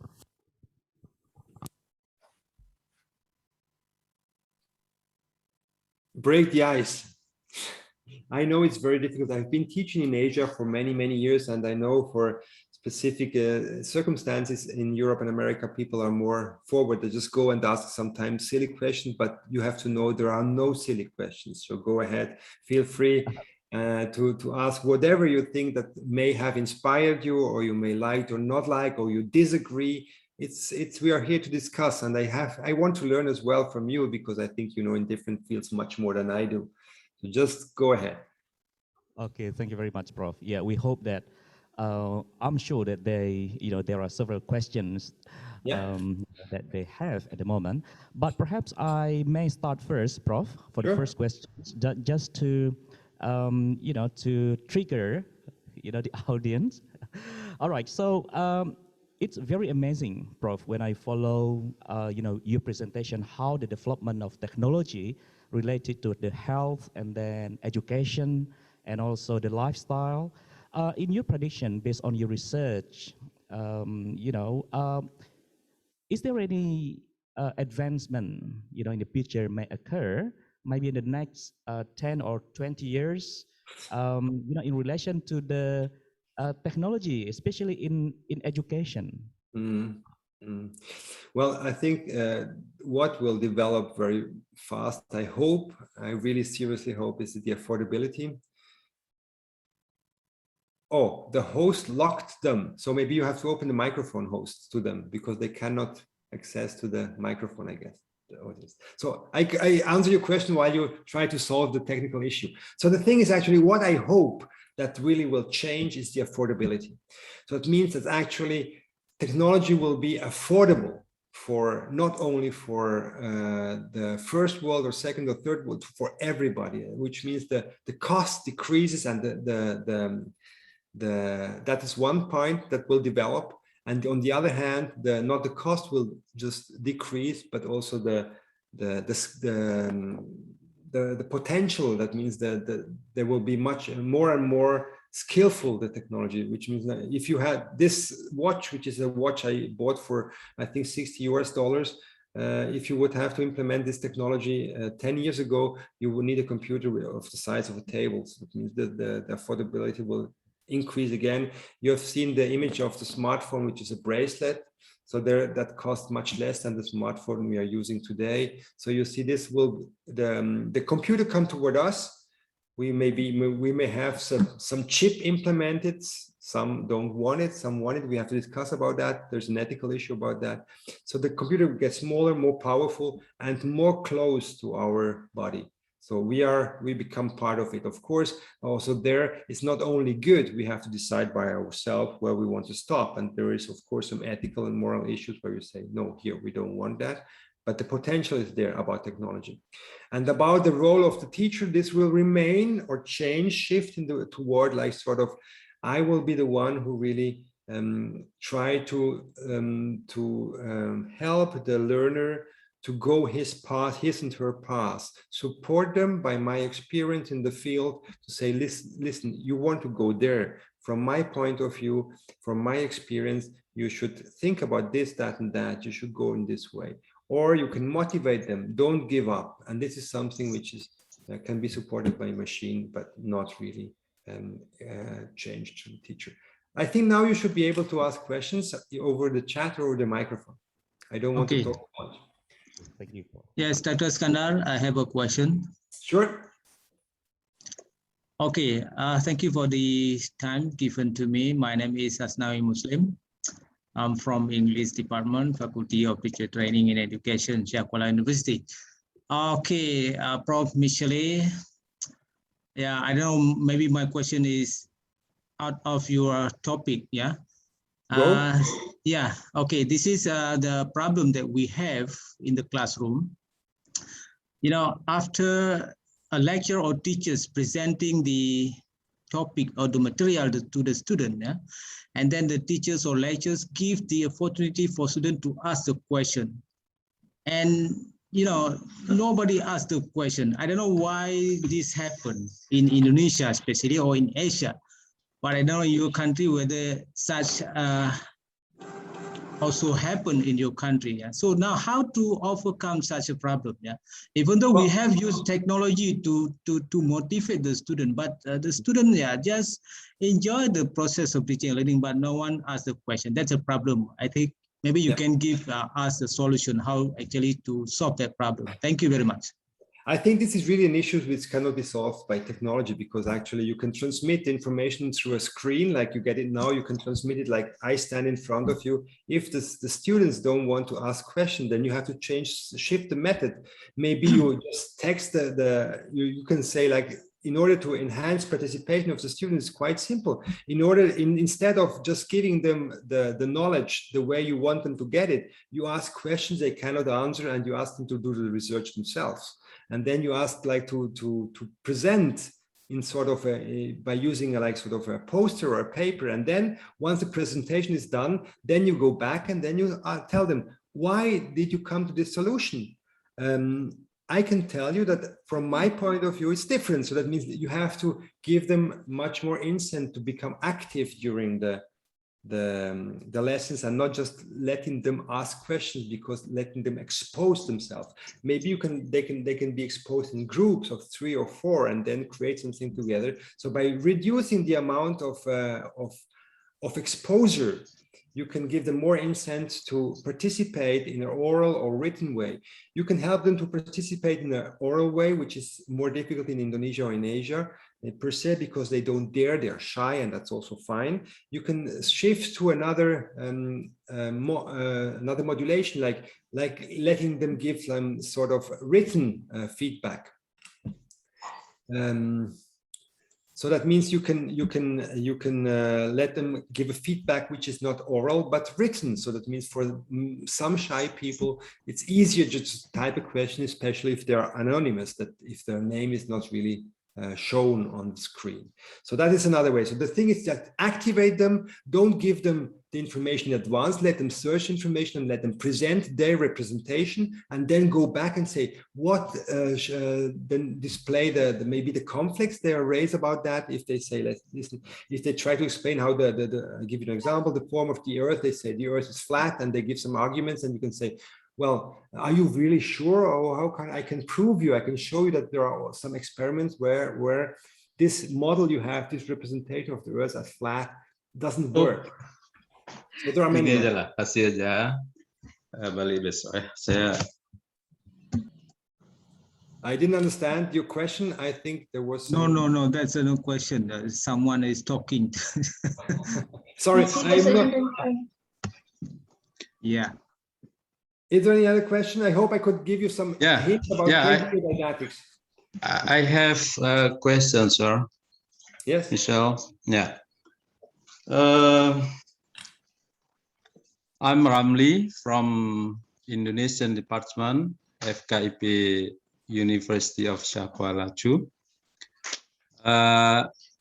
Break the ice. I know it's very difficult. I've been teaching in Asia for many, many years, and I know for specific circumstances in Europe and America, people are more forward. They just go and ask sometimes silly questions, but you have to know there are no silly questions. So go ahead, feel free to ask whatever you think that may have inspired you, or you may like or not like, or you disagree. we are here to discuss, and I want to learn as well from you, because I think you know in different fields much more than I do. So just go ahead. Okay, thank you very much, Prof. Yeah, we hope that I'm sure that there are several questions Yeah. that they have at the moment. But perhaps I may start first, Prof, for the Sure. first question, just to to trigger the audience. All right, so it's very amazing, Prof, when I follow your presentation, how the development of technology related to the health and then education and also the lifestyle. In your prediction, based on your research, is there any advancement, in the future may occur, maybe in the next 10 or 20 years, in relation to the technology, especially in education? Mm, mm. Well, I think what will develop very fast, I really seriously hope, is the affordability. Oh, the host locked them. So maybe you have to open the microphone, host, to them, because they cannot access to the microphone, I guess. The audience. So I answer your question while you try to solve the technical issue. So the thing is actually what I hope that really will change is the affordability. So it means that actually technology will be affordable for not only for the first world or second or third world, for everybody, which means the cost decreases, and that is one point that will develop. And on the other hand, not the cost will just decrease, but also the potential. That means that there will be much more and more skillful the technology, which means that if you had this watch, which is a watch I bought for I think $60 US, if you would have to implement this technology 10 years ago, you would need a computer of the size of a table. So it means that the affordability will increase again. You have seen the image of the smartphone, which is a bracelet. So that costs much less than the smartphone we are using today. So you see, this will the computer come toward us. We may have some chip implemented. Some don't want it. Some want it. We have to discuss about that. There's an ethical issue about that. So the computer gets smaller, more powerful, and more close to our body. So we become part of it. Of course, also there is not only good, we have to decide by ourselves where we want to stop. And there is, of course, some ethical and moral issues where you say, no, here, we don't want that. But the potential is there about technology. And about the role of the teacher, this will remain or change, shift toward like sort of, I will be the one who really try to help the learner to go his path, his and her path, support them by my experience in the field, to say, listen, you want to go there. From my point of view, from my experience, you should think about this, that, and that. You should go in this way. Or you can motivate them, don't give up. And this is something which is can be supported by a machine, but not really changed to the teacher. I think now you should be able to ask questions over the chat or the microphone. I don't want to talk much. Thank you. Yes, Dr. Skandar, I have a question. Sure. Okay, thank you for the time given to me. My name is Asnawi Muslim. I'm from English Department, Faculty of Teacher Training and Education, Kuala University. Okay, Prof. Michele. Yeah, I don't know, maybe my question is out of your topic, yeah? Yeah, okay, this is the problem that we have in the classroom. You know, after a lecturer or teachers presenting the topic or the material to the student, yeah, and then the teachers or lecturers give the opportunity for students to ask the question. And, you know, nobody asked the question. I don't know why this happened in Indonesia, especially, or in Asia. But I know in your country whether such also happen in your country. Yeah? So now how to overcome such a problem? Yeah, even though we have used technology to motivate the student, but the student, yeah, just enjoy the process of teaching and learning, but no one asks the question. That's a problem. I think maybe you can give us a solution how actually to solve that problem. Thank you very much. I think this is really an issue which cannot be solved by technology, because actually you can transmit information through a screen like you get it now. You can transmit it like I stand in front of you. If the students don't want to ask questions, then you have to shift the method. Maybe you just text you can say like, in order to enhance participation of the students, quite simple. Instead of just giving them the knowledge the way you want them to get it, you ask questions they cannot answer, and you ask them to do the research themselves. And then you ask like to present in sort of by using like sort of a poster or a paper. And then once the presentation is done, then you go back and then you tell them, why did you come to this solution? I can tell you that from my point of view, it's different. So that means that you have to give them much more incentive to become active during the lessons, and not just letting them ask questions, because letting them expose themselves. Maybe they can be exposed in groups of 3 or 4 and then create something together. So by reducing the amount of exposure, you can give them more incentive to participate in an oral or written way. You can help them to participate in an oral way, which is more difficult in Indonesia or in Asia per se, because they don't dare, they're shy, and that's also fine. You can shift to another modulation, like letting them give some sort of written feedback. So that means you can let them give a feedback which is not oral but written. So that means for some shy people, it's easier just to type a question, especially if they are anonymous, that if their name is not really shown on the screen. So that is another way. So the thing is that activate them, don't give them the information in advance, let them search information and let them present their representation, and then go back and say what, then display maybe the conflicts they are raised about that. If they say, let's listen, if they try to explain how I'll give you an example, the form of the earth, they say the earth is flat, and they give some arguments, and you can say, well, are you really sure? Or how can I prove you? I can show you that there are some experiments where this model you have, this representation of the earth as flat, doesn't work. So there are many. Ini aja lah, kasih aja. Balik besok saya. I didn't understand your question. I think there was some... No, that's no question. Someone is talking. Sorry, I'm not... Yeah. Is there any other question? I hope I could give you some hints about didactics. I have a question, sir. Yes. Michele. Yeah. I'm Ramli from Indonesian Department, FKIP University of Kuala Lumpur.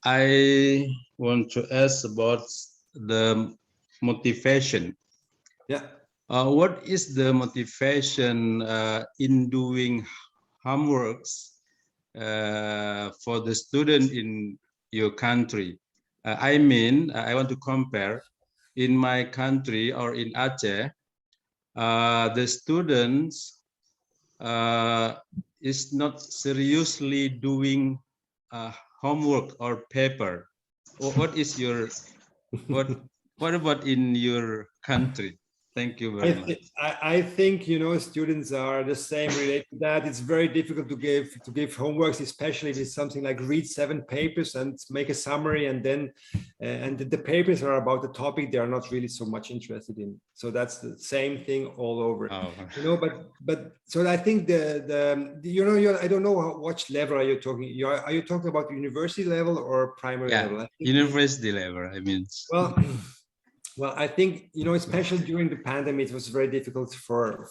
I want to ask about the motivation. Yeah. What is the motivation in doing homeworks for the student in your country? I mean, I want to compare. In my country or in Aceh, the students is not seriously doing homework or paper. What is your what about in your country? Thank you very much. I think, you know, students are the same related to that. It's very difficult to give homeworks, especially if it's something like read 7 papers and make a summary, and then and the papers are about the topic they are not really so much interested in. So that's the same thing all over. Oh. You know, but so I think you know, I don't know what level are you talking. Are you talking about university level or primary level? I think university level. I mean. Well, I think, you know, especially during the pandemic, it was very difficult for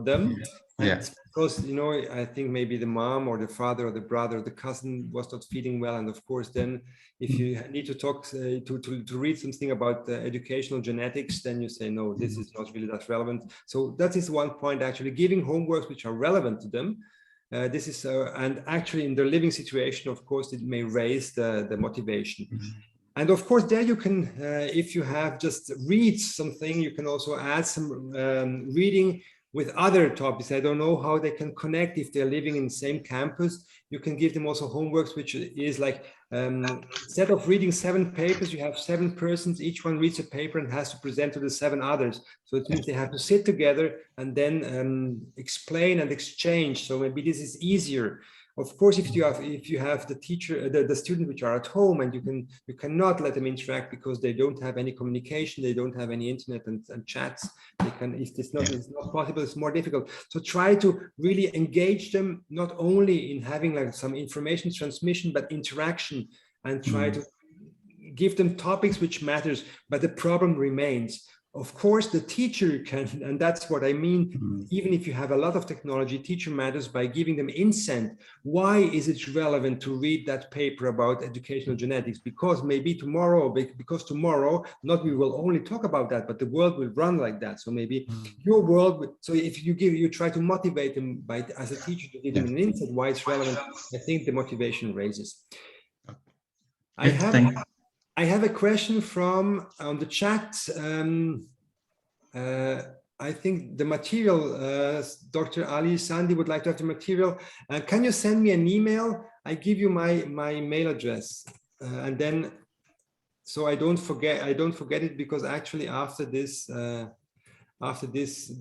them. Yeah. Because, you know, I think maybe the mom or the father or the brother or the cousin was not feeling well. And of course, then if you need to talk, to read something about educational genetics, then you say, no, this is not really that relevant. So that is one point, actually, giving homeworks which are relevant to them. This is, and actually in their living situation, of course, it may raise the motivation. And of course, there you can, if you have just read something, you can also add some reading with other topics. I don't know how they can connect if they're living in the same campus. You can give them also homeworks, which is like, instead of reading 7 papers, you have 7 persons, each one reads a paper and has to present to the 7 others. So it means they have to sit together and then explain and exchange. So maybe this is easier. Of course, if you have the teacher, the student which are at home, and you cannot let them interact because they don't have any communication, they don't have any internet and chats. They can, if it's not possible, it's more difficult. So try to really engage them, not only in having like some information transmission, but interaction, and try to give them topics which matters. But the problem remains. Of course, the teacher can, and that's what I mean, even if you have a lot of technology, teacher matters by giving them insight. Why is it relevant to read that paper about educational genetics? Because maybe tomorrow, because tomorrow, not we will only talk about that, but the world will run like that. So maybe your world, so if you try to motivate them by, as a teacher, to give them an insight why it's relevant, I think the motivation raises. I have a question from on the chat. I think the material, Dr. Ali Sandi would like to have the material. Can you send me an email? I give you my mail address, and then so I don't forget it, because actually after this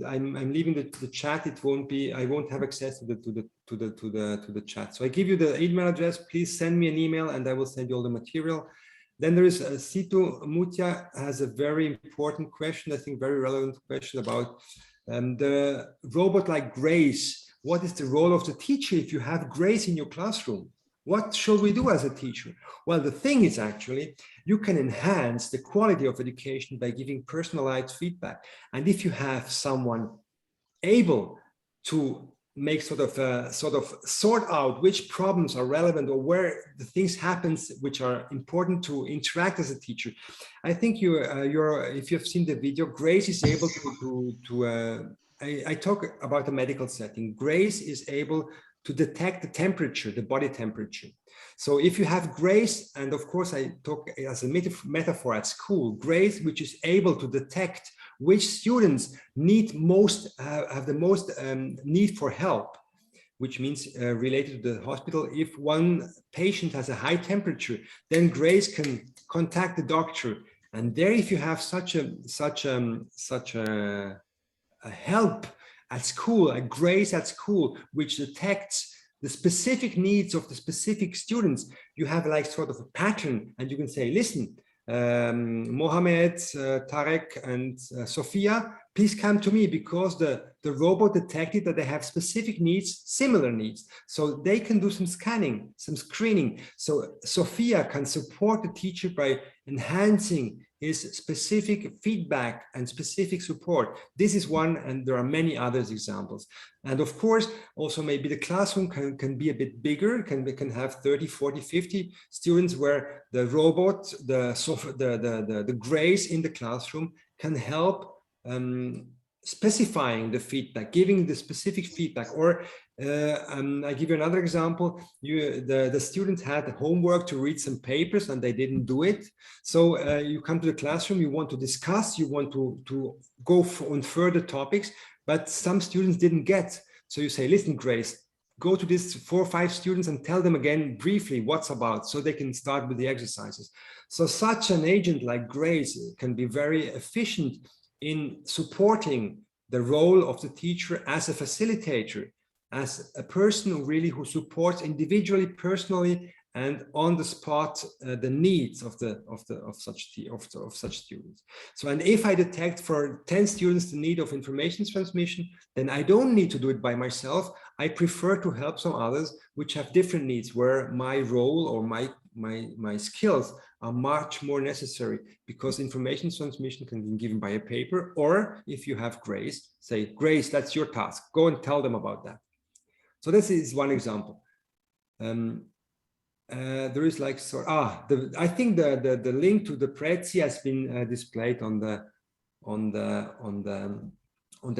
I'm leaving the chat. It won't be, I won't have access to the chat. So I give you the email address. Please send me an email and I will send you all the material. Then there is Situ Mutia has a very important question, I think very relevant question about the robot like Grace. What is the role of the teacher if you have Grace in your classroom? What should we do as a teacher? Well, the thing is actually, you can enhance the quality of education by giving personalized feedback. And if you have someone able to make sort of sort out which problems are relevant or where the things happens which are important to interact as a teacher, I think if you've seen the video, Grace is able I talk about a medical setting. Grace is able to detect the temperature, the body temperature. So if you have Grace, and of course I talk as a metaphor at school, Grace, which is able to detect which students have the most need for help, which means related to the hospital. If one patient has a high temperature, then Grace can contact the doctor. And there, if you have such a help at school, a Grace at school, which detects the specific needs of the specific students, you have like sort of a pattern, and you can say, listen, Mohammed, Tarek, and Sophia, please come to me, because the robot detected that they have specific needs, similar needs. So they can do some scanning, some screening. So Sophia can support the teacher by enhancing his specific feedback and specific support. This is one, and there are many others examples. And of course, also maybe the classroom can be a bit bigger, can have 30, 40, 50 students, where the robot, the Grace in the classroom can help specifying the feedback, giving the specific feedback. Or I give you another example. The students had homework to read some papers and they didn't do it. So you come to the classroom, you want to discuss, you want to go on further topics, but some students didn't get. So you say, listen, Grace, go to these 4 or 5 students and tell them again briefly what's about, so they can start with the exercises. So such an agent like Grace can be very efficient in supporting the role of the teacher as a facilitator, as a person who supports individually, personally, and on the spot the needs of such students. So, and if I detect for 10 students the need of information transmission, then I don't need to do it by myself. I prefer to help some others which have different needs, where my role or my skills are much more necessary, because information transmission can be given by a paper, or if you have Grace, say, Grace, that's your task. Go and tell them about that. So this is one example. There is like, I think the link to the Prezi has been displayed on the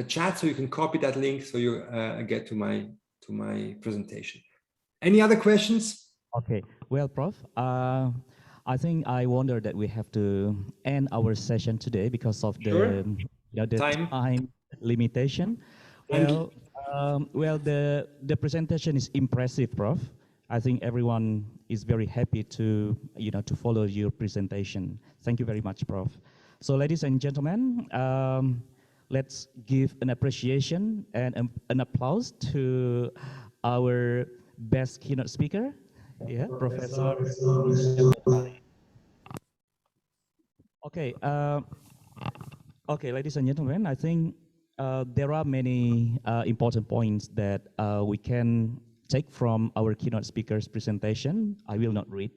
chat, so you can copy that link, so you get to my presentation. Any other questions? Okay, well, Prof, I think I wonder that we have to end our session today because of the time limitation. Well, the presentation is impressive, Prof. I think everyone is very happy to to follow your presentation. Thank you very much, Prof. So, ladies and gentlemen, let's give an appreciation and an applause to our best keynote speaker, Professor Michele. Okay. Okay, ladies and gentlemen, I think there are many important points that we can take from our keynote speaker's presentation. I will not read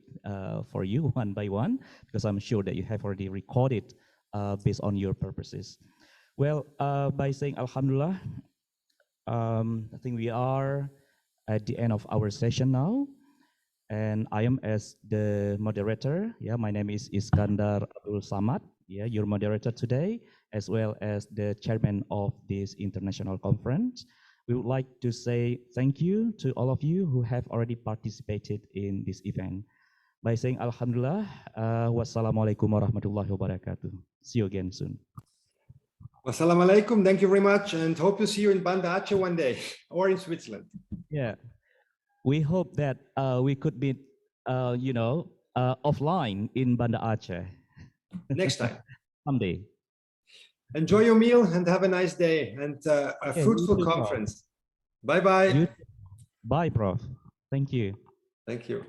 for you one by one because I'm sure that you have already recorded based on your purposes. Well, by saying Alhamdulillah, I think we are at the end of our session now. And I am as the moderator. Yeah, my name is Iskandar Abdul Samad. Yeah, your moderator today, as well as the chairman of this international conference. We would like to say thank you to all of you who have already participated in this event. By saying Alhamdulillah, wassalamualaikum warahmatullahi wabarakatuh. See you again soon. Wassalamualaikum. Thank you very much, and hope to see you in Banda Aceh one day, or in Switzerland. Yeah. We hope that we could be, offline in Banda Aceh. Next time. Someday. Enjoy your meal and have a nice day and a fruitful conference. Bye-bye. Bye, Prof. Thank you. Thank you.